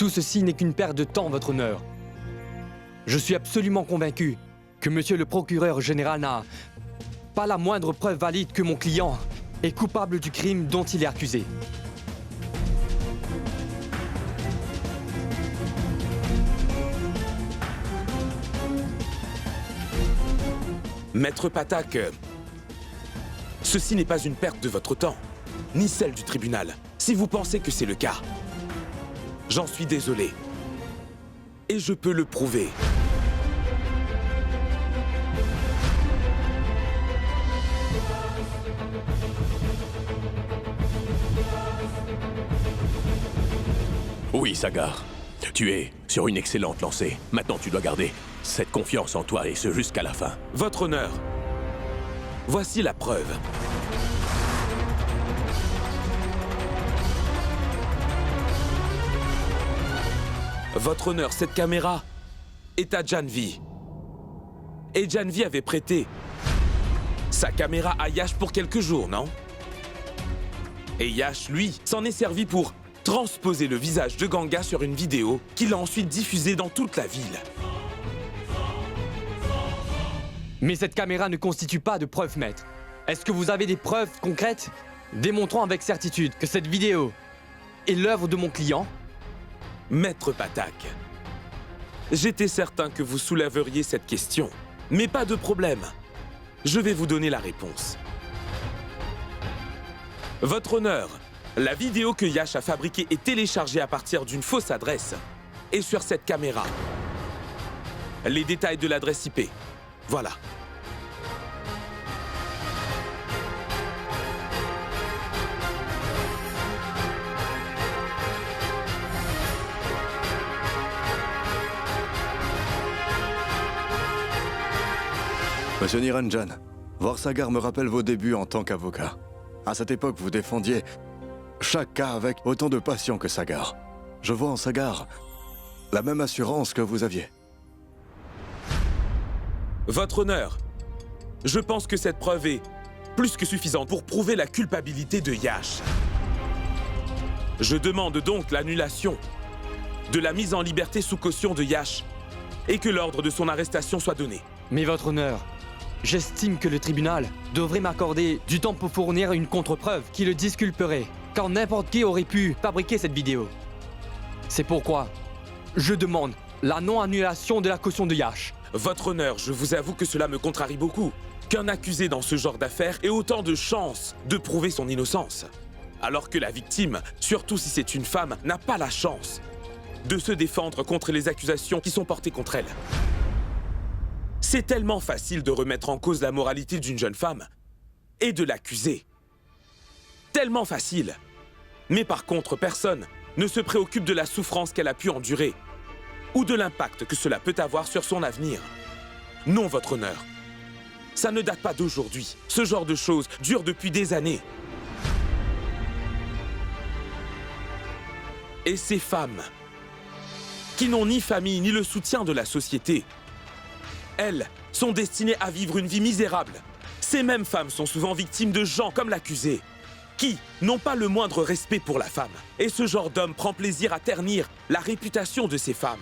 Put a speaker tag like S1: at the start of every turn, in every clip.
S1: Tout ceci n'est qu'une perte de temps, votre honneur. Je suis absolument convaincu que monsieur le procureur général n'a pas la moindre preuve valide que mon client est coupable du crime dont il est accusé.
S2: Maître Patak, ceci n'est pas une perte de votre temps, ni celle du tribunal, si vous pensez que c'est le cas. J'en suis désolé. Et je peux le prouver.
S3: Oui, Sagar. Tu es sur une excellente lancée. Maintenant, tu dois garder cette confiance en toi et ce jusqu'à la fin.
S2: Votre honneur, voici la preuve. Votre honneur, cette caméra est à Janvi. Et Janvi avait prêté sa caméra à Yash pour quelques jours, non? Et Yash, lui, s'en est servi pour transposer le visage de Ganga sur une vidéo qu'il a ensuite diffusée dans toute la ville.
S1: Mais cette caméra ne constitue pas de preuve, maître. Est-ce que vous avez des preuves concrètes démontrant avec certitude que cette vidéo est l'œuvre de mon client?
S2: Maître Patak, j'étais certain que vous soulèveriez cette question. Mais pas de problème. Je vais vous donner la réponse. Votre honneur, la vidéo que Yash a fabriquée et téléchargée à partir d'une fausse adresse est sur cette caméra. Les détails de l'adresse IP. Voilà.
S4: Monsieur Niranjan, voir Sagar me rappelle vos débuts en tant qu'avocat. À cette époque, vous défendiez chaque cas avec autant de passion que Sagar. Je vois en Sagar la même assurance que vous aviez.
S2: Votre honneur, je pense que cette preuve est plus que suffisante pour prouver la culpabilité de Yash. Je demande donc l'annulation de la mise en liberté sous caution de Yash et que l'ordre de son arrestation soit donné.
S1: Mais votre honneur, j'estime que le tribunal devrait m'accorder du temps pour fournir une contre-preuve qui le disculperait, car n'importe qui aurait pu fabriquer cette vidéo. C'est pourquoi je demande la non-annulation de la caution de Yash.
S2: Votre honneur, je vous avoue que cela me contrarie beaucoup. Qu'un accusé dans ce genre d'affaires ait autant de chances de prouver son innocence. Alors que la victime, surtout si c'est une femme, n'a pas la chance de se défendre contre les accusations qui sont portées contre elle. C'est tellement facile de remettre en cause la moralité d'une jeune femme et de l'accuser. Tellement facile. Mais par contre, personne ne se préoccupe de la souffrance qu'elle a pu endurer ou de l'impact que cela peut avoir sur son avenir. Non, votre honneur. Ça ne date pas d'aujourd'hui. Ce genre de choses dure depuis des années. Et ces femmes, qui n'ont ni famille ni le soutien de la société, elles sont destinées à vivre une vie misérable. Ces mêmes femmes sont souvent victimes de gens comme l'accusé, qui n'ont pas le moindre respect pour la femme. Et ce genre d'homme prend plaisir à ternir la réputation de ces femmes.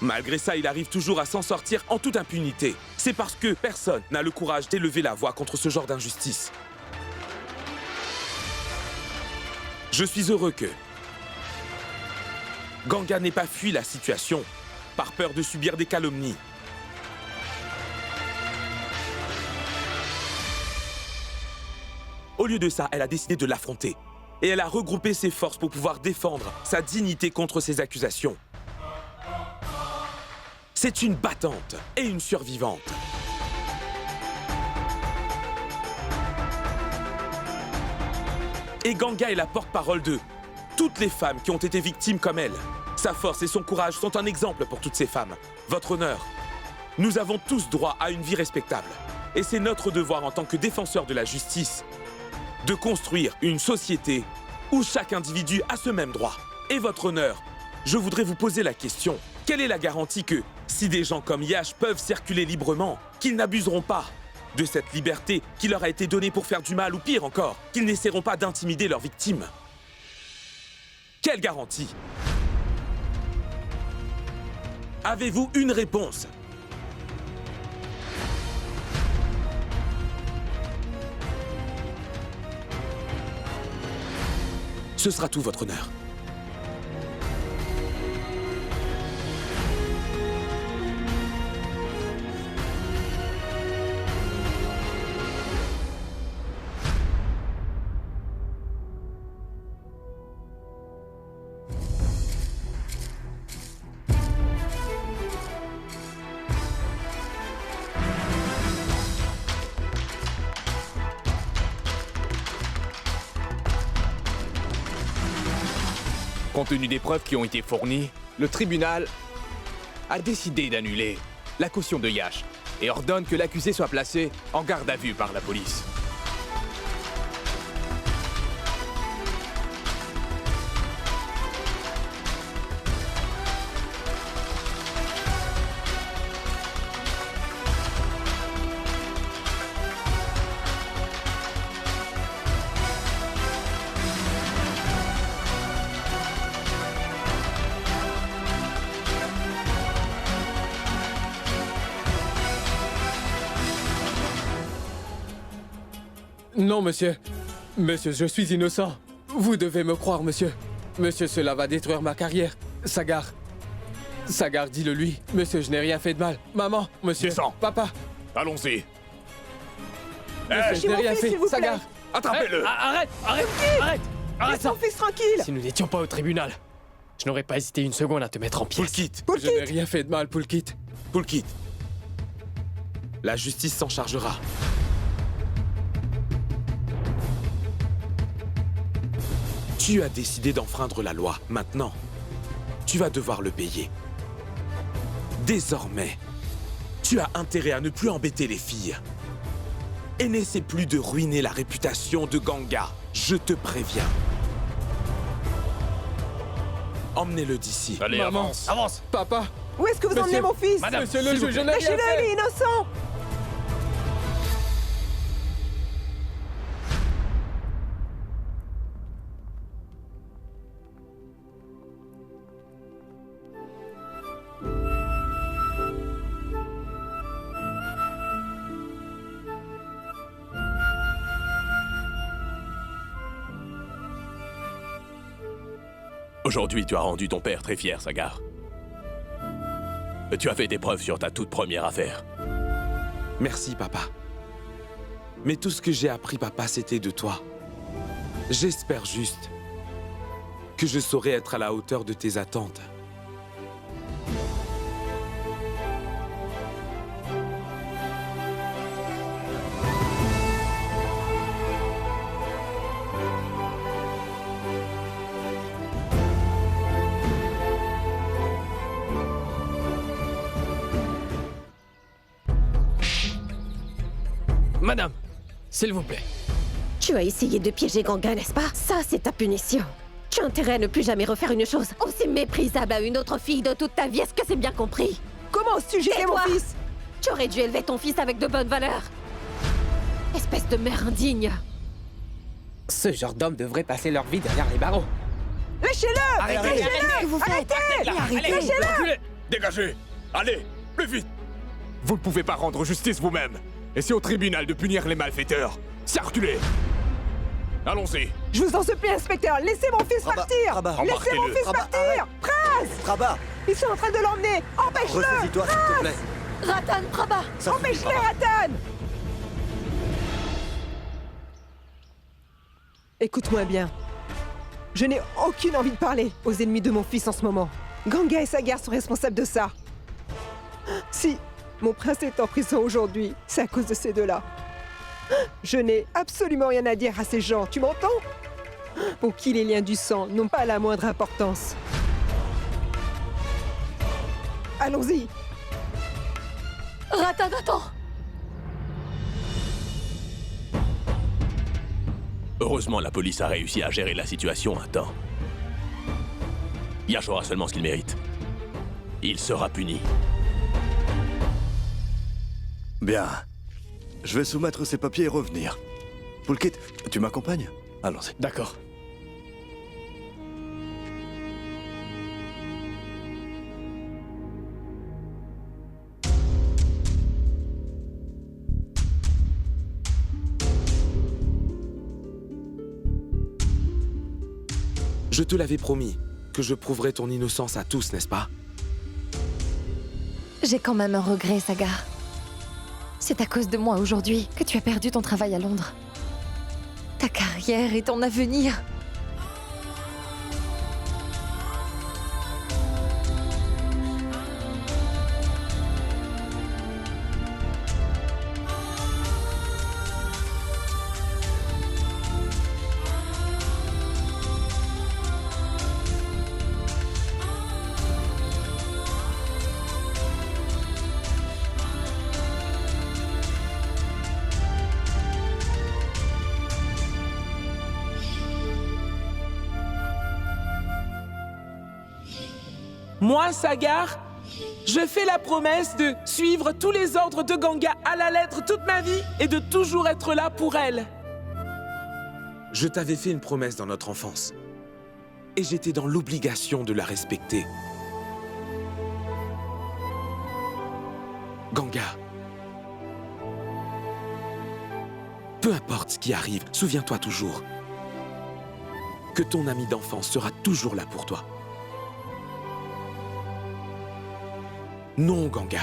S2: Malgré ça, il arrive toujours à s'en sortir en toute impunité. C'est parce que personne n'a le courage d'élever la voix contre ce genre d'injustice. Je suis heureux que Ganga n'ait pas fui la situation par peur de subir des calomnies. Au lieu de ça, elle a décidé de l'affronter. Et elle a regroupé ses forces pour pouvoir défendre sa dignité contre ces accusations. C'est une battante et une survivante. Et Ganga est la porte-parole de toutes les femmes qui ont été victimes comme elle. Sa force et son courage sont un exemple pour toutes ces femmes. Votre honneur, nous avons tous droit à une vie respectable. Et c'est notre devoir en tant que défenseurs de la justice de construire une société où chaque individu a ce même droit. Et votre honneur, je voudrais vous poser la question. Quelle est la garantie que, si des gens comme Yash peuvent circuler librement, qu'ils n'abuseront pas de cette liberté qui leur a été donnée pour faire du mal ou pire encore, qu'ils n'essaieront pas d'intimider leurs victimes? Quelle garantie? Avez-vous une réponse? Ce sera tout, votre honneur.
S5: Compte tenu des preuves qui ont été fournies, le tribunal a décidé d'annuler la caution de Yash et ordonne que l'accusé soit placé en garde à vue par la police. Non, monsieur. Monsieur, je suis innocent. Vous devez me croire, monsieur. Monsieur, cela va détruire ma carrière. Sagar. Sagar, dis-le lui. Monsieur, je n'ai rien fait de mal. Maman, monsieur.
S3: Descends.
S5: Papa.
S3: Allons-y.
S5: Monsieur, je n'ai rien fait. Sagar.
S3: Attrapez-le.
S1: Arrête
S6: Laisse mon fils tranquille.
S1: Si nous n'étions pas au tribunal, je n'aurais pas hésité une seconde à te mettre en pièces.
S2: Poulkit,
S5: Je n'ai rien fait de mal, Poulkit.
S2: Poulkit. La justice s'en chargera. Tu as décidé d'enfreindre la loi. Maintenant, tu vas devoir le payer. Désormais, tu as intérêt à ne plus embêter les filles. Et n'essaie plus de ruiner la réputation de Ganga. Je te préviens. Emmenez-le d'ici.
S3: Allez,
S5: Maman.
S3: avance.
S5: Papa.
S6: Où est-ce que vous emmenez
S5: Monsieur.
S6: mon fils?
S3: Madame,
S5: Monsieur le
S3: s'il vous
S5: juge, je
S3: plaît.
S5: n'ai rien
S6: Lâchez-le, il
S5: fait.
S6: est innocent.
S3: Aujourd'hui, tu as rendu ton père très fier, Sagar. Tu as fait des preuves sur ta toute première affaire.
S2: Merci, papa. Mais tout ce que j'ai appris, papa, c'était de toi. J'espère juste que je saurai être à la hauteur de tes attentes.
S1: Madame, s'il vous plaît.
S7: Tu as essayé de piéger Ganga, n'est-ce pas? Ça, c'est ta punition. Tu as intérêt à ne plus jamais refaire une chose aussi méprisable à une autre fille de toute ta vie, est-ce que c'est bien compris?
S6: Comment oses-tu juger mon
S7: Tais-toi.
S6: fils?
S7: Tu aurais dû élever ton fils avec de bonnes valeurs. Espèce de mère indigne.
S8: Ce genre d'hommes devraient passer leur vie derrière les barreaux.
S6: Lâchez-le.
S7: Qu'est-ce que vous faites?
S6: Lâchez-le.
S3: Dégagez. Allez, plus vite.
S5: Vous ne pouvez pas rendre justice vous-même. Et c'est au tribunal de punir les malfaiteurs. Circulez. Allons-y.
S6: Je vous en supplie, inspecteur, laissez mon fils partir.
S4: Rabat.
S6: Laissez mon
S3: Embarquez-le.
S6: fils
S4: Rabat,
S6: partir. Prince,
S4: Rabat,
S6: ils sont en train de l'emmener. Empêche-le.
S4: ressaisis-toi s'il te plaît.
S7: Ratan Prabha.
S4: Ça suffit,
S6: Empêche-les,
S4: Rabat.
S6: Ratan. Écoute-moi bien. Je n'ai aucune envie de parler aux ennemis de mon fils en ce moment. Ganga et Sagar sont responsables de ça. Si mon prince est en prison aujourd'hui, c'est à cause de ces deux-là. Je n'ai absolument rien à dire à ces gens, tu m'entends? Pour qui les liens du sang n'ont pas la moindre importance. Allons-y.
S7: Ratan, attends.
S3: Heureusement, la police a réussi à gérer la situation à temps. Yash aura seulement ce qu'il mérite. Il sera puni.
S4: Bien. Je vais soumettre ces papiers et revenir. Poulkit, tu m'accompagnes? Allons-y.
S1: D'accord.
S2: Je te l'avais promis que je prouverais ton innocence à tous, n'est-ce pas?
S9: J'ai quand même un regret, Sagar. C'est à cause de moi aujourd'hui que tu as perdu ton travail à Londres. Ta carrière et ton avenir.
S10: Moi, Sagar, je fais la promesse de suivre tous les ordres de Ganga à la lettre toute ma vie et de toujours être là pour elle.
S2: Je t'avais fait une promesse dans notre enfance. Et j'étais dans l'obligation de la respecter. Ganga. Peu importe ce qui arrive, souviens-toi toujours que ton ami d'enfance sera toujours là pour toi. Non, Ganga.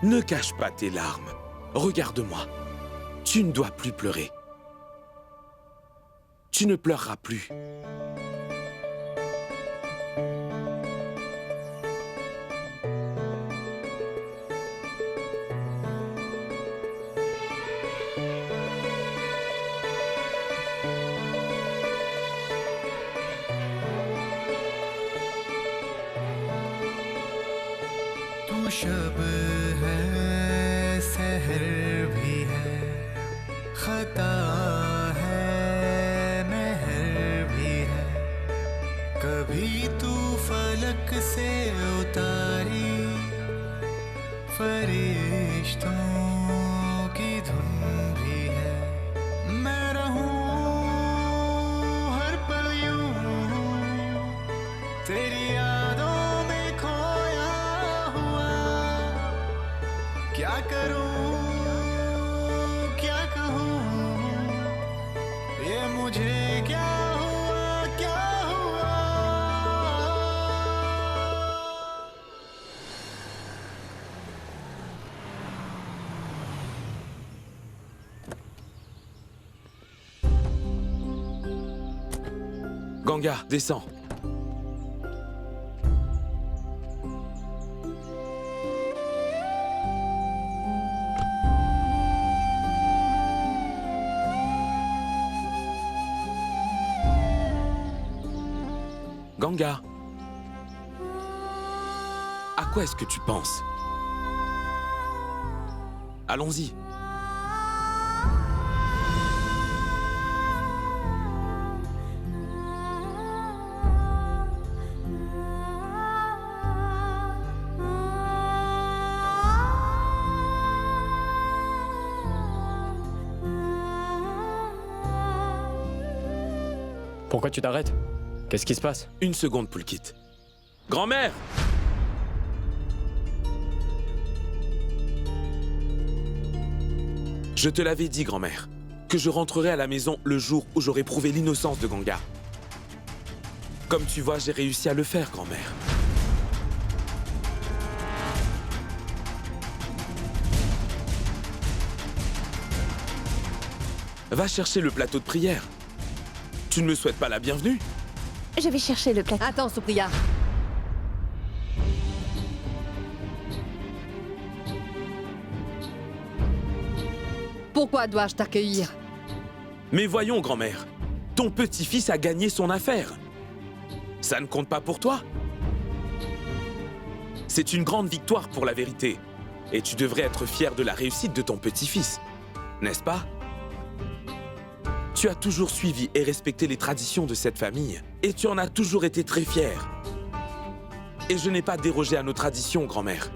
S2: Ne cache pas tes larmes. Regarde-moi. Tu ne dois plus pleurer. Tu ne pleureras plus.
S11: शब है सहर भी है खता है महर भी है कभी तू फलक से उतारी फरिश्तों की धुन भी है मैं रहूं हर पल यूं तेरी यादों में खोया क्या करूं क्या कहूं ये मुझे क्या हुआ क्या हुआ
S2: Ganga, descends. Ganga, à quoi est-ce que tu penses? Allons-y.
S1: Pourquoi tu t'arrêtes? Qu'est-ce qui se passe?
S2: Une seconde, Pulkit. Grand-mère! Je te l'avais dit, grand-mère, que je rentrerai à la maison le jour où j'aurai prouvé l'innocence de Ganga. Comme tu vois, j'ai réussi à le faire, grand-mère. Va chercher le plateau de prière. Tu ne me souhaites pas la bienvenue?
S9: Je vais chercher le plateau.
S7: Attends, Supriya. Pourquoi dois-je t'accueillir?
S2: Mais voyons, grand-mère, ton petit-fils a gagné son affaire. Ça ne compte pas pour toi? C'est une grande victoire pour la vérité. Et tu devrais être fier de la réussite de ton petit-fils, n'est-ce pas? Tu as toujours suivi et respecté les traditions de cette famille. Et tu en as toujours été très fier. Et je n'ai pas dérogé à nos traditions, grand-mère.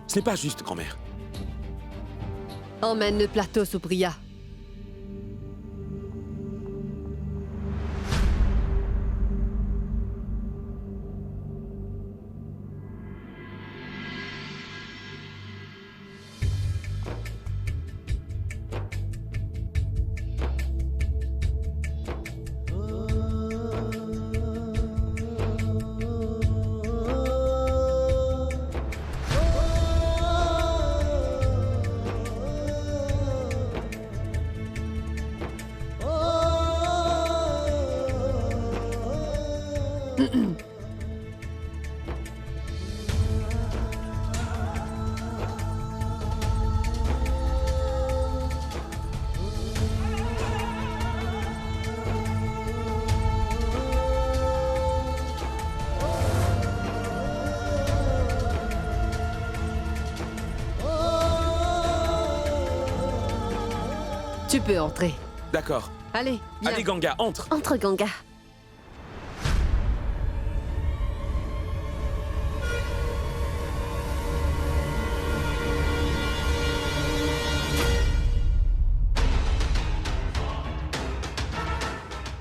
S2: Ce n'est pas juste, grand-mère.
S7: Emmène le plateau, Supriya. Tu peux entrer.
S2: D'accord.
S7: Allez, viens.
S2: Allez, Ganga, entre.
S7: Entre, Ganga.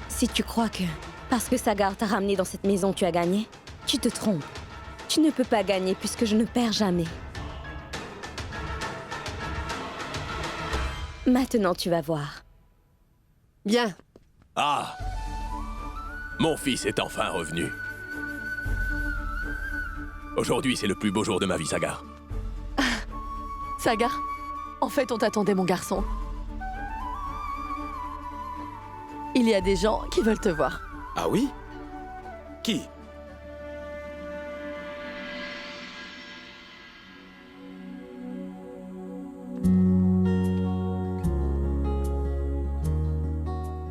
S7: Si tu crois que parce que Sagar t'a ramené dans cette maison, tu as gagné, tu te trompes. Tu ne peux pas gagner puisque je ne perds jamais. Maintenant, tu vas voir. Bien.
S3: Ah! Mon fils est enfin revenu. Aujourd'hui, c'est le plus beau jour de ma vie, Sagar.
S9: Sagar, en fait, on t'attendait, mon garçon. Il y a des gens qui veulent te voir.
S2: Ah oui? Qui?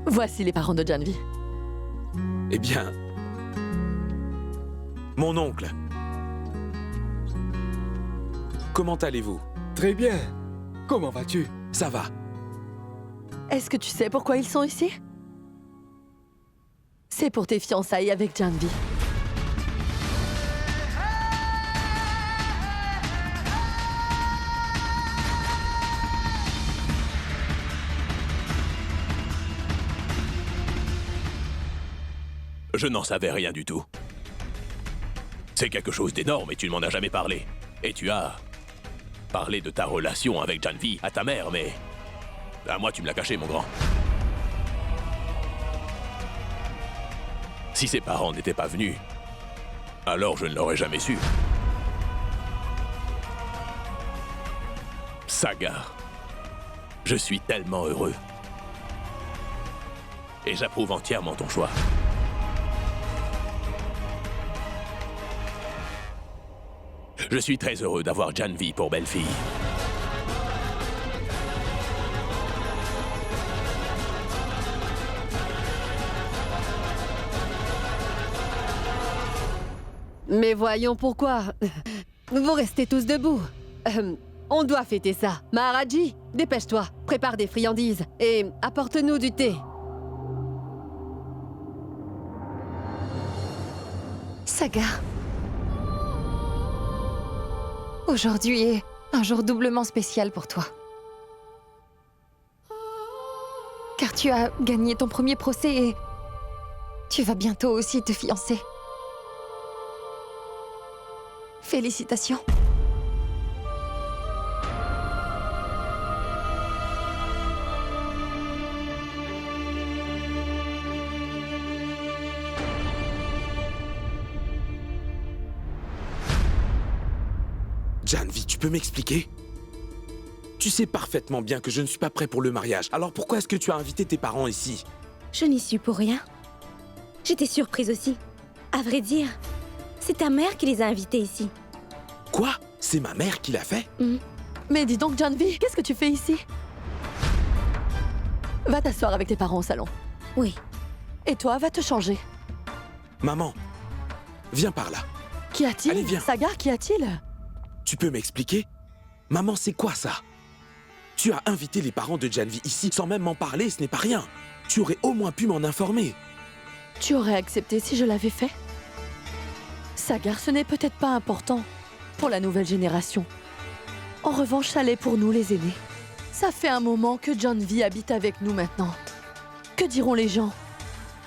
S9: Voici les parents de Janvi.
S2: Eh bien... Mon oncle. Comment allez-vous?
S5: Très bien. Comment vas-tu?
S2: Ça va.
S9: Est-ce que tu sais pourquoi ils sont ici? C'est pour tes fiançailles avec Janvi.
S3: Je n'en savais rien du tout. C'est quelque chose d'énorme et tu ne m'en as jamais parlé. Et tu as parlé de ta relation avec Janvi à ta mère, mais... à moi, tu me l'as caché, mon grand. Si ses parents n'étaient pas venus, alors je ne l'aurais jamais su. Sagar, je suis tellement heureux. Et j'approuve entièrement ton choix. Je suis très heureux d'avoir Janvi pour belle-fille.
S7: Mais voyons pourquoi. Vous restez tous debout. On doit fêter ça. Maharaji, dépêche-toi, prépare des friandises et apporte-nous du thé.
S9: Sagar. Aujourd'hui est un jour doublement spécial pour toi. Car tu as gagné ton premier procès et tu vas bientôt aussi te fiancer. Félicitations.
S2: Janvi, tu peux m'expliquer? Tu sais parfaitement bien que je ne suis pas prêt pour le mariage. Alors pourquoi est-ce que tu as invité tes parents ici?
S7: Je n'y suis pour rien. J'étais surprise aussi. À vrai dire, c'est ta mère qui les a invités ici.
S2: Quoi? C'est ma mère qui l'a fait?
S9: Mais dis donc, Janvi, qu'est-ce que tu fais ici? Va t'asseoir avec tes parents au salon.
S7: Oui.
S9: Et toi, va te changer.
S2: Maman, viens par là.
S9: Qu'y a-t-il?
S2: Allez, viens.
S9: Sagar, qu'y a-t-il?
S2: Tu peux m'expliquer? Maman, c'est quoi ça? Tu as invité les parents de Janvi ici sans même m'en parler, ce n'est pas rien. Tu aurais au moins pu m'en informer.
S9: Tu aurais accepté si je l'avais fait? Sagar, ce n'est peut-être pas important pour la nouvelle génération. En revanche, ça l'est pour nous, les aînés. Ça fait un moment que Janvi habite avec nous maintenant. Que diront les gens?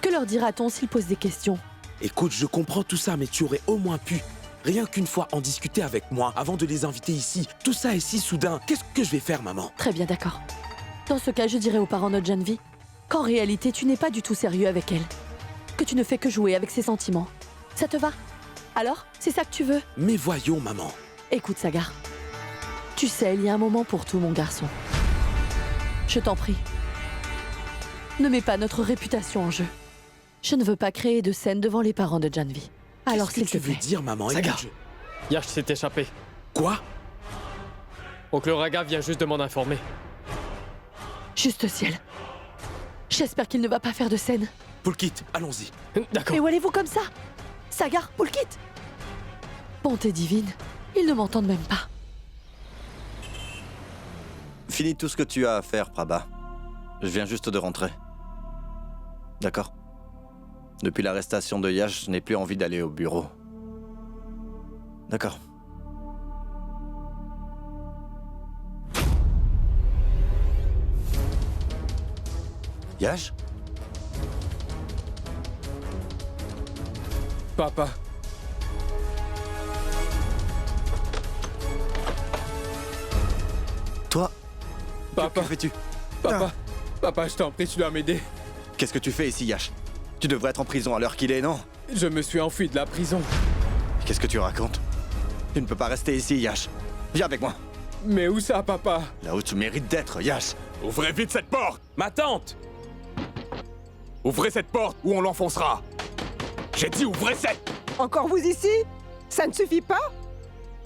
S9: Que leur dira-t-on s'ils posent des questions?
S2: Écoute, je comprends tout ça, mais tu aurais au moins pu, rien qu'une fois, en discuter avec moi avant de les inviter ici. Tout ça est si soudain. Qu'est-ce que je vais faire, maman?
S9: Très bien, d'accord. Dans ce cas, je dirais aux parents de Janvi qu'en réalité, tu n'es pas du tout sérieux avec elle. Que tu ne fais que jouer avec ses sentiments. Ça te va? Alors, c'est ça que tu veux?
S2: Mais voyons, maman.
S9: Écoute, Sagar. Tu sais, il y a un moment pour tout, mon garçon. Je t'en prie. Ne mets pas notre réputation en jeu. Je ne veux pas créer de scène devant les parents de Janvi. Alors
S2: Qu'est-ce que
S9: s'il
S2: tu
S9: te
S2: veux
S9: plaît.
S2: dire, maman?
S5: Sagar.
S2: Écoute,
S5: Yash s'est échappé.
S2: Quoi?
S5: Oncle Raga vient juste de m'en informer.
S9: Juste ciel. J'espère qu'il ne va pas faire de scène.
S2: Pulkit, allons-y.
S5: D'accord.
S9: Mais où allez-vous comme ça? Sagar, Pulkit. Bonté divine, ils ne m'entendent même pas.
S4: Finis tout ce que tu as à faire, Prabha. Je viens juste de rentrer. D'accord? Depuis l'arrestation de Yash, je n'ai plus envie d'aller au bureau. D'accord. Yash?
S5: Papa.
S4: Toi?
S5: Papa.
S4: Que fais-tu?
S5: Papa. Papa, je t'en prie, tu dois m'aider.
S4: Qu'est-ce que tu fais ici, Yash? Tu devrais être en prison à l'heure qu'il est, non?
S5: Je me suis enfui de la prison.
S4: Qu'est-ce que tu racontes? Tu ne peux pas rester ici, Yash. Viens avec moi.
S5: Mais où ça, papa?
S4: Là où tu mérites d'être, Yash.
S3: Ouvrez vite cette porte!
S2: Ma tante!
S3: Ouvrez cette porte ou on l'enfoncera! J'ai dit ouvrez cette...
S6: Encore vous ici? Ça ne suffit pas?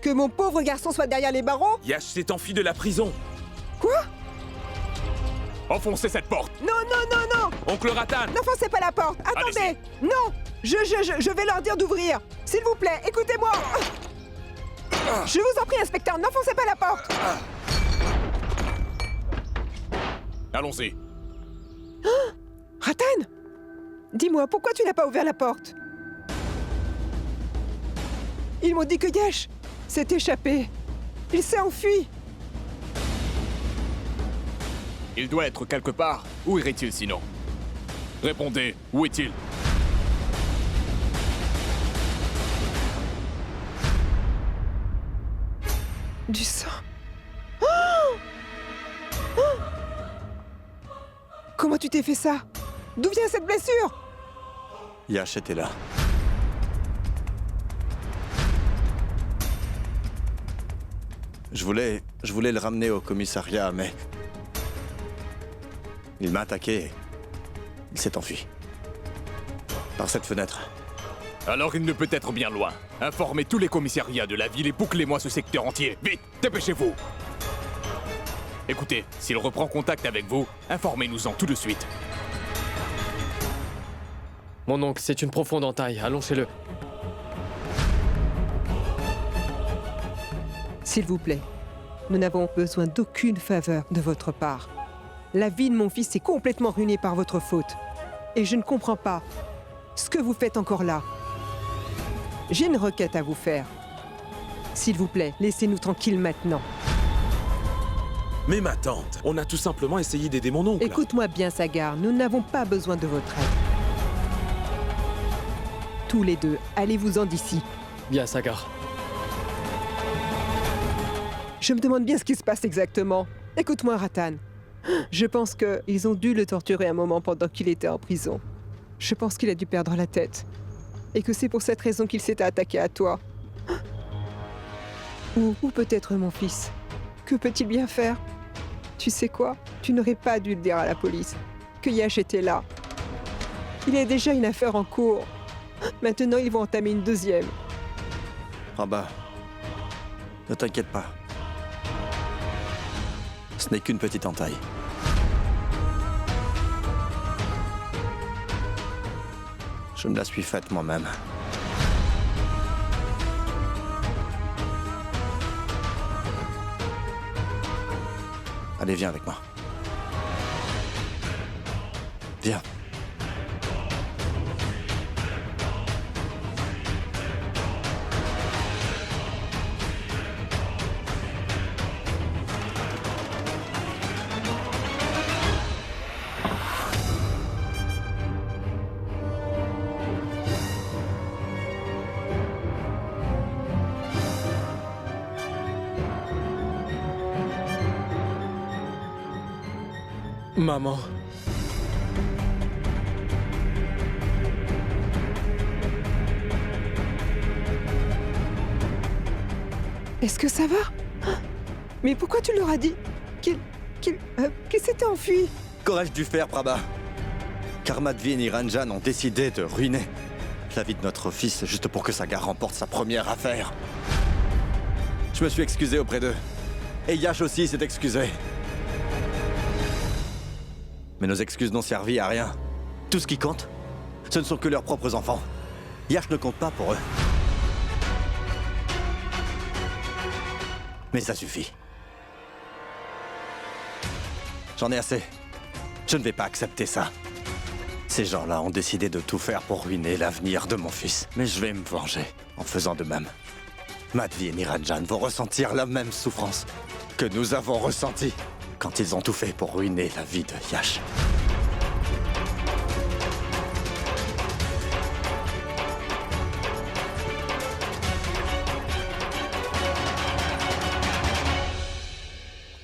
S6: Que mon pauvre garçon soit derrière les barreaux?
S2: Yash s'est enfui de la prison.
S6: Quoi?
S3: Enfoncez cette porte!
S6: Non, non, non, non!
S2: Oncle Ratan!
S6: N'enfoncez pas la porte! Attendez! Non! Je vais leur dire d'ouvrir! S'il vous plaît, écoutez-moi! Je vous en prie, inspecteur, n'enfoncez pas la porte!
S3: Allons-y.
S6: Ratan! Dis-moi, pourquoi tu n'as pas ouvert la porte? Ils m'ont dit que Yash s'est échappé. Il s'est enfui.
S3: Il doit être quelque part. Où irait-il sinon? Répondez, où est-il?
S6: Du sang. Oh! Oh! Comment tu t'es fait ça? D'où vient cette blessure?
S4: Yash était là. Je voulais le ramener au commissariat, mais... il m'a attaqué. Il s'est enfui. Par cette fenêtre.
S3: Alors il ne peut être bien loin. Informez tous les commissariats de la ville et bouclez-moi ce secteur entier. Vite, dépêchez-vous. Écoutez, s'il reprend contact avec vous, informez-nous-en tout de suite.
S5: Mon oncle, c'est une profonde entaille. Allons chez le...
S6: S'il vous plaît, nous n'avons besoin d'aucune faveur de votre part. La vie de mon fils est complètement ruinée par votre faute. Et je ne comprends pas ce que vous faites encore là. J'ai une requête à vous faire. S'il vous plaît, laissez-nous tranquilles maintenant.
S2: Mais ma tante, on a tout simplement essayé d'aider mon oncle.
S6: Écoute-moi bien, Sagar, nous n'avons pas besoin de votre aide. Tous les deux, allez-vous-en d'ici.
S5: Bien, Sagar.
S6: Je me demande bien ce qui se passe exactement. Écoute-moi, Ratan. Je pense qu'ils ont dû le torturer un moment pendant qu'il était en prison. Je pense qu'il a dû perdre la tête. Et que c'est pour cette raison qu'il s'est attaqué à toi. Ou peut-être mon fils. Que peut-il bien faire? Tu sais quoi? Tu n'aurais pas dû le dire à la police. Que Yash était là. Il y a déjà une affaire en cours. Maintenant, ils vont entamer une deuxième.
S4: Prabha, ne t'inquiète pas. Ce n'est qu'une petite entaille. Je me la suis faite moi-même. Allez, viens avec moi. Viens.
S5: Maman.
S6: Est-ce que ça va? Mais pourquoi tu leur as dit qu'il s'était enfui?
S4: Qu'aurais-je dû faire, Prabha? Car Madvi et Niranjan ont décidé de ruiner la vie de notre fils juste pour que Sagar remporte sa première affaire. Je me suis excusé auprès d'eux. Et Yash aussi s'est excusé. Mais nos excuses n'ont servi à rien. Tout ce qui compte, ce ne sont que leurs propres enfants. Yash ne compte pas pour eux. Mais ça suffit. J'en ai assez. Je ne vais pas accepter ça. Ces gens-là ont décidé de tout faire pour ruiner l'avenir de mon fils. Mais je vais me venger en faisant de même. Madvi et Niranjan vont ressentir la même souffrance que nous avons ressentie quand ils ont tout fait pour ruiner la vie de Yash.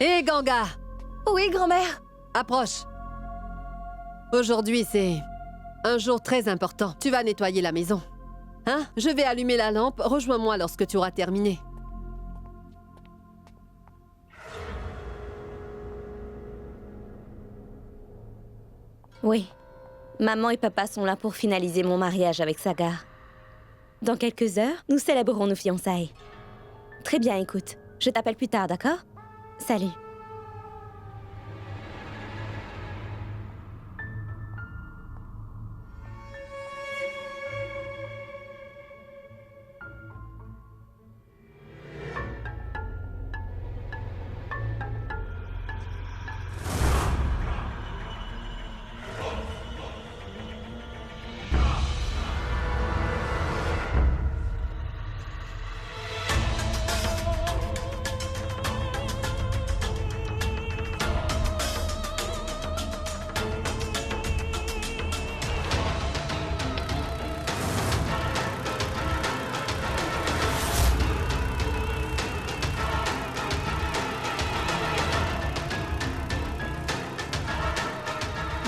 S7: Hé, Ganga!
S9: Oui, grand-mère.
S7: Approche. Aujourd'hui, c'est un jour très important. Tu vas nettoyer la maison. Hein? Je vais allumer la lampe. Rejoins-moi lorsque tu auras terminé.
S12: Oui. Maman et papa sont là pour finaliser mon mariage avec Sagar. Dans quelques heures, nous célébrerons nos fiançailles. Très bien, écoute. Je t'appelle plus tard, d'accord? Salut.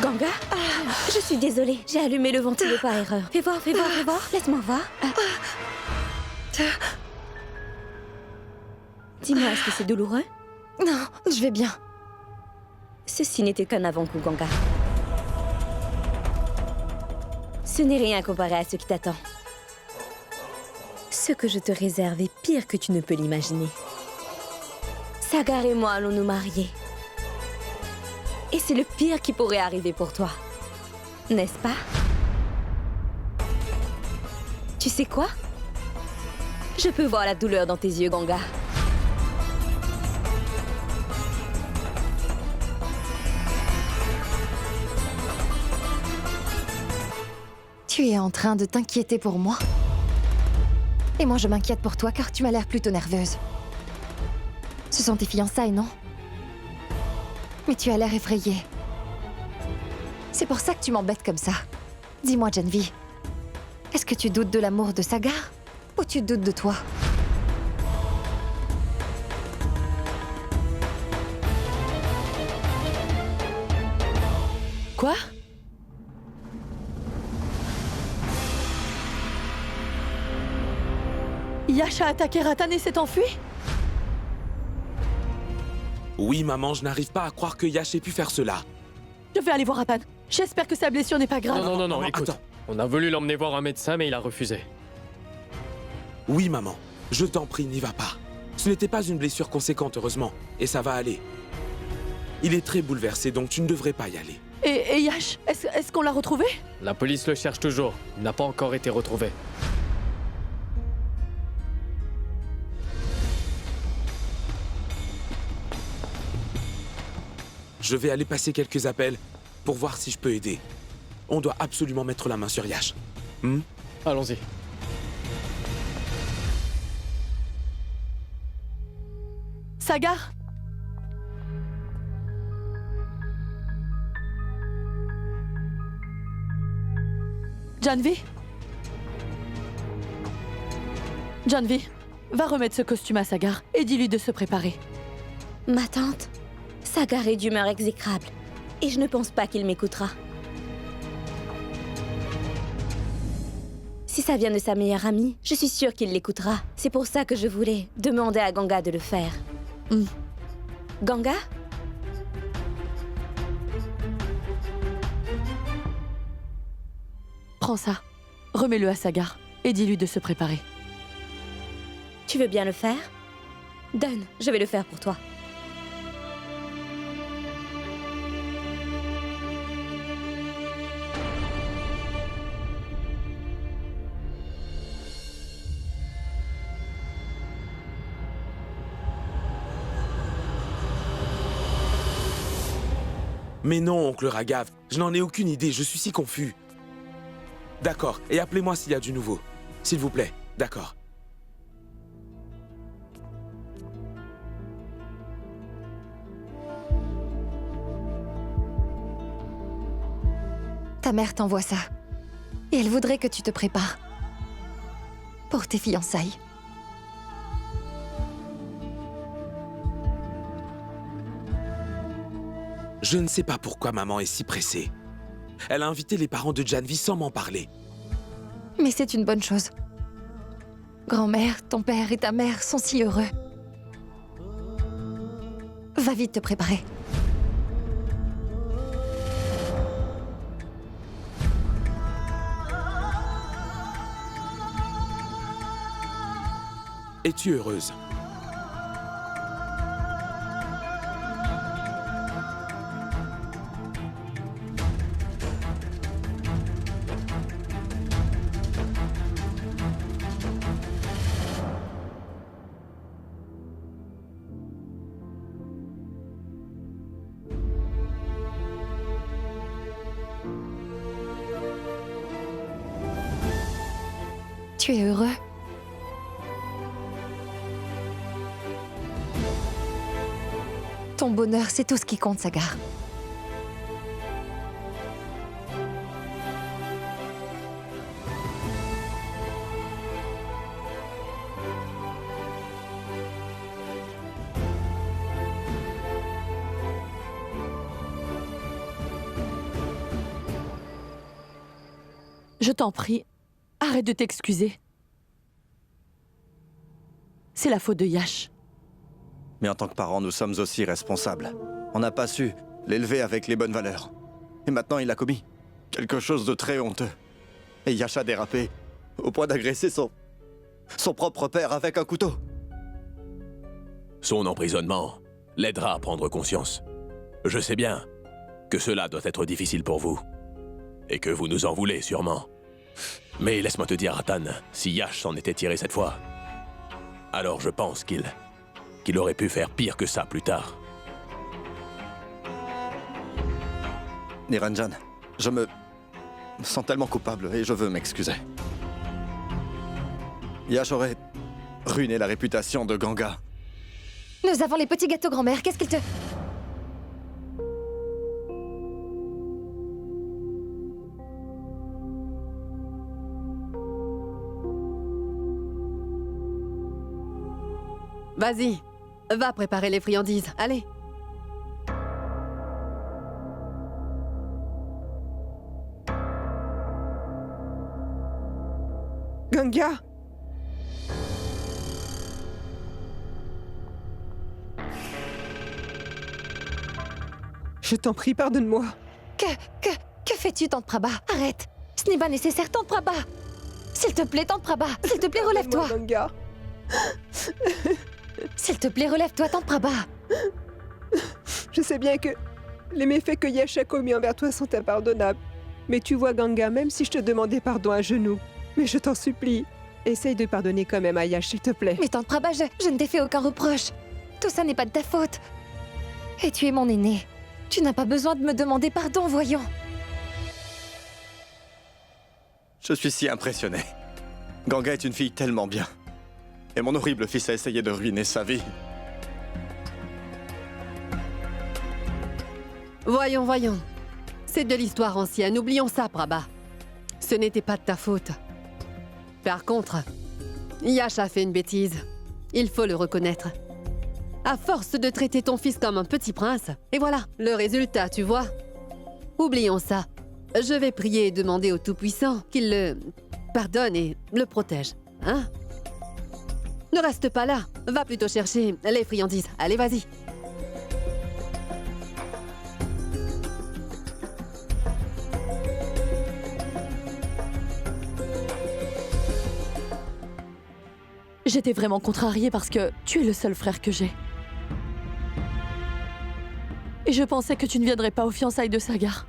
S12: Ganga? Je suis désolée, j'ai allumé le ventilo par erreur. Fais voir, laisse-moi voir. Dis-moi, est-ce que c'est douloureux?
S9: Non, je vais bien.
S12: Ceci n'était qu'un avant-goût, Ganga. Ce n'est rien comparé à ce qui t'attend. Ce que je te réserve est pire que tu ne peux l'imaginer. Sagar et moi allons nous marier. Et c'est le pire qui pourrait arriver pour toi. N'est-ce pas? Tu sais quoi? Je peux voir la douleur dans tes yeux, Ganga.
S9: Tu es en train de t'inquiéter pour moi? Et moi, je m'inquiète pour toi car tu m'as l'air plutôt nerveuse. Ce sont tes fiançailles, non? Mais tu as l'air effrayée. C'est pour ça que tu m'embêtes comme ça. Dis-moi, Janvi, est-ce que tu doutes de l'amour de Sagar? Ou tu doutes de toi?
S7: Quoi?
S9: Yash a attaqué Ratan et s'est enfui?
S2: Oui, maman, je n'arrive pas à croire que Yash ait pu faire cela.
S9: Je vais aller voir Ratan. J'espère que sa blessure n'est pas grave.
S5: Non, écoute.
S2: Attends.
S5: On a voulu l'emmener voir un médecin, mais il a refusé.
S2: Oui, maman, je t'en prie, n'y va pas. Ce n'était pas une blessure conséquente, heureusement, et ça va aller. Il est très bouleversé, donc tu ne devrais pas y aller.
S9: Et Yash, est-ce qu'on l'a retrouvé?
S5: La police le cherche toujours. Il n'a pas encore été retrouvé.
S2: Je vais aller passer quelques appels pour voir si je peux aider. On doit absolument mettre la main sur Yash.
S5: Allons-y.
S9: Sagar? Janvi? Janvi, va remettre ce costume à Sagar et dis-lui de se préparer.
S12: Ma tante, Sagar est d'humeur exécrable. Et je ne pense pas qu'il m'écoutera. Si ça vient de sa meilleure amie, je suis sûre qu'il l'écoutera. C'est pour ça que je voulais demander à Ganga de le faire. Ganga?
S9: Prends ça. Remets-le à Sagar et dis-lui de se préparer.
S12: Tu veux bien le faire? Donne, je vais le faire pour toi.
S2: Mais non, oncle Raghav, je n'en ai aucune idée, je suis si confus. D'accord, et appelez-moi s'il y a du nouveau. S'il vous plaît, d'accord.
S13: Ta mère t'envoie ça. Et elle voudrait que tu te prépares. Pour tes fiançailles.
S2: Je ne sais pas pourquoi maman est si pressée. Elle a invité les parents de Janvi sans m'en parler.
S13: Mais c'est une bonne chose. Grand-mère, ton père et ta mère sont si heureux. Va vite te préparer.
S2: Es-tu heureuse?
S13: Tu es heureux? Ton bonheur, c'est tout ce qui compte, Sagar.
S9: Je t'en prie, arrête de t'excuser. C'est la faute de Yash.
S4: Mais en tant que parents, nous sommes aussi responsables. On n'a pas su l'élever avec les bonnes valeurs. Et maintenant, il a commis quelque chose de très honteux. Et Yash a dérapé au point d'agresser son propre père avec un couteau.
S3: Son emprisonnement l'aidera à prendre conscience. Je sais bien que cela doit être difficile pour vous. Et que vous nous en voulez sûrement. Mais laisse-moi te dire, Atan, si Yash s'en était tiré cette fois, alors je pense qu'il aurait pu faire pire que ça plus tard.
S4: Niranjan, je me sens tellement coupable et je veux m'excuser. Yash aurait ruiné la réputation de Ganga.
S13: Nous avons les petits gâteaux, grand-mère. Qu'est-ce qu'il te...
S7: Vas-y, va préparer les friandises. Allez.
S6: Ganga! Je t'en prie, pardonne-moi.
S13: Que fais-tu, Tante Prabha? Arrête! Ce n'est pas nécessaire, Tante Prabha! S'il te plaît, Tante Prabha! S'il te plaît, relève-toi!
S6: Ganga.
S13: S'il te plaît, relève-toi, Tante Prabha!
S6: Je sais bien que les méfaits que Yash a commis envers toi sont impardonnables. Mais tu vois, Ganga, même si je te demandais pardon à genoux, mais je t'en supplie, essaye de pardonner quand même à Yash, s'il te plaît.
S13: Mais Tante Prabha, je ne t'ai fait aucun reproche. Tout ça n'est pas de ta faute. Et tu es mon aîné. Tu n'as pas besoin de me demander pardon, voyons.
S4: Je suis si impressionné. Ganga est une fille tellement bien. Et mon horrible fils a essayé de ruiner sa vie.
S7: Voyons, voyons. C'est de l'histoire ancienne, oublions ça, Prabha. Ce n'était pas de ta faute. Par contre, Yash a fait une bêtise. Il faut le reconnaître. À force de traiter ton fils comme un petit prince, et voilà, le résultat, tu vois. Oublions ça. Je vais prier et demander au Tout-Puissant qu'il le pardonne et le protège, hein? Ne reste pas là, va plutôt chercher les friandises. Allez, vas-y.
S9: J'étais vraiment contrariée parce que tu es le seul frère que j'ai. Et je pensais que tu ne viendrais pas aux fiançailles de Sagar.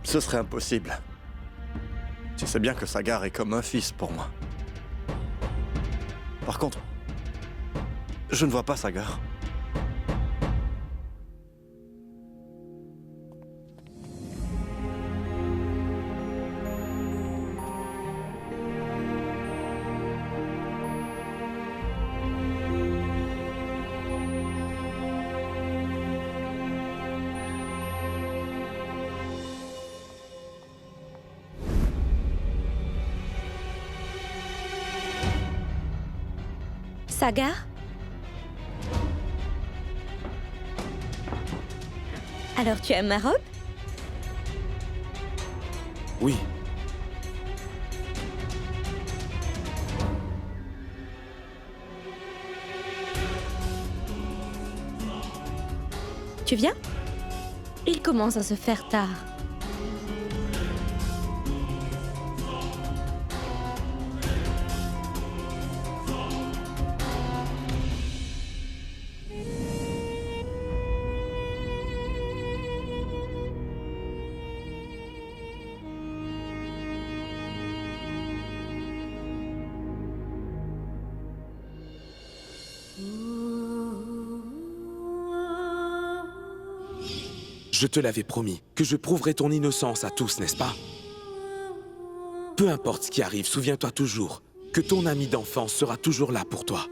S4: Ce serait impossible. Tu sais bien que Sagar est comme un fils pour moi. Par contre, je ne vois pas Sagar.
S12: Sagar? Alors tu aimes ma robe?
S2: Oui.
S12: Tu viens? Il commence à se faire tard.
S2: Je te l'avais promis, que je prouverai ton innocence à tous, n'est-ce pas? Peu importe ce qui arrive, souviens-toi toujours que ton ami d'enfance sera toujours là pour toi.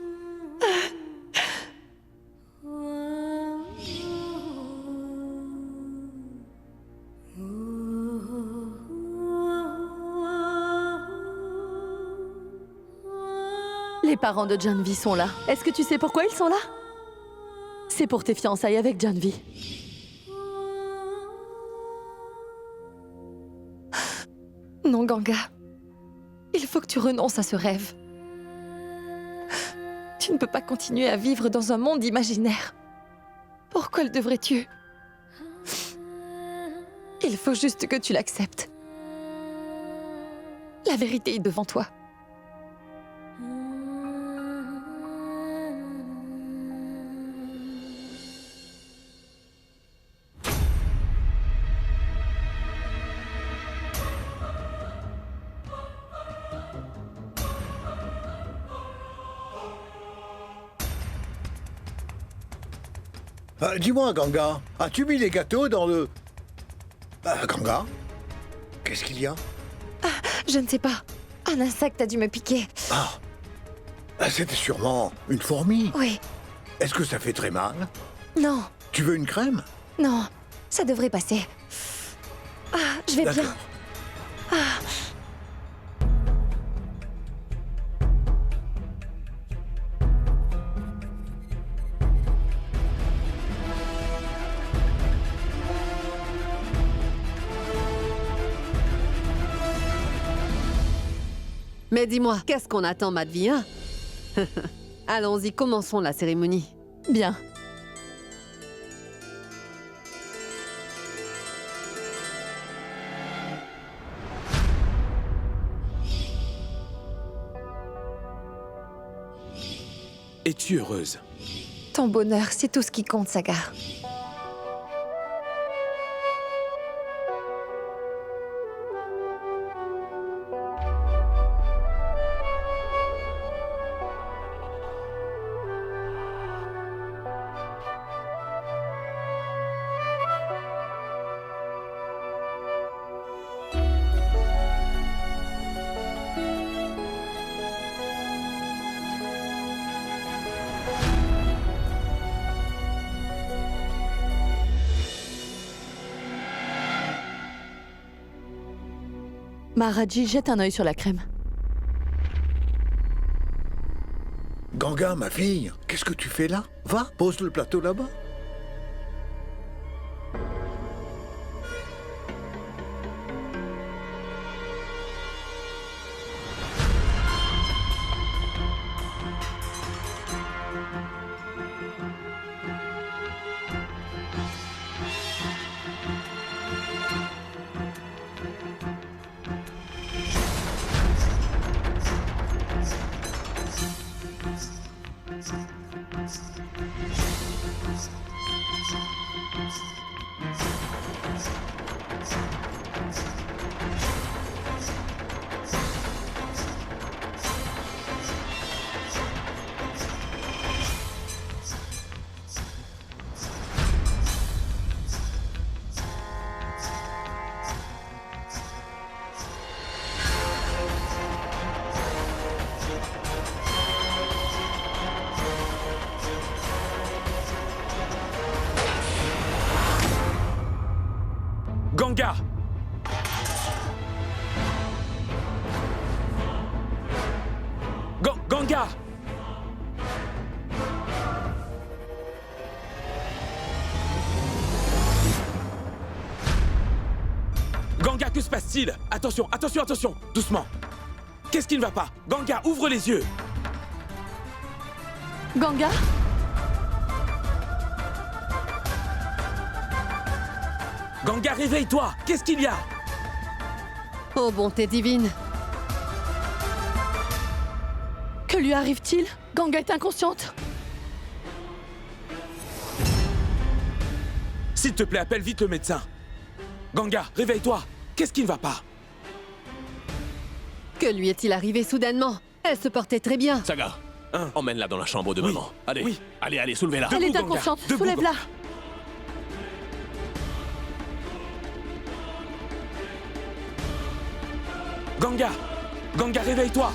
S9: Les parents de Janvi sont là. Est-ce que tu sais pourquoi ils sont là? C'est pour tes fiançailles avec Janvi. Non, Ganga. Il faut que tu renonces à ce rêve. Tu ne peux pas continuer à vivre dans un monde imaginaire. Pourquoi le devrais-tu? Il faut juste que tu l'acceptes. La vérité est devant toi.
S14: Dis-moi, Ganga, as-tu mis les gâteaux dans le... Ganga? Qu'est-ce qu'il y a?
S13: Je ne sais pas. Un insecte a dû me piquer.
S14: C'était sûrement une fourmi.
S13: Oui.
S14: Est-ce que ça fait très mal?
S13: Non.
S14: Tu veux une crème?
S13: Non. Ça devrait passer. Je vais bien.
S7: Mais dis-moi, qu'est-ce qu'on attend, Madvi, hein? Allons-y, commençons la cérémonie.
S9: Bien.
S2: Es-tu heureuse?
S13: Ton bonheur, c'est tout ce qui compte, Sagar.
S9: Maharaji, jette un œil sur la crème.
S14: Ganga, ma fille, qu'est-ce que tu fais là? Va, pose le plateau là-bas.
S2: Ganga! Ganga! Ganga, que se passe-t-il? Attention, attention, attention! Doucement! Qu'est-ce qui ne va pas? Ganga, ouvre les yeux!
S9: Ganga?
S2: Ganga, réveille-toi! Qu'est-ce qu'il y a?
S7: Oh bonté divine!
S9: Que lui arrive-t-il? Ganga est inconsciente.
S2: S'il te plaît, appelle vite le médecin. Ganga, réveille-toi! Qu'est-ce qui ne va pas?
S7: Que lui est-il arrivé soudainement? Elle se portait très bien.
S3: Sagar, emmène-la dans la chambre de maman. Allez, allez, soulevez-la.
S9: Elle est inconsciente, soulève-la.
S2: Ganga! Ganga, réveille-toi!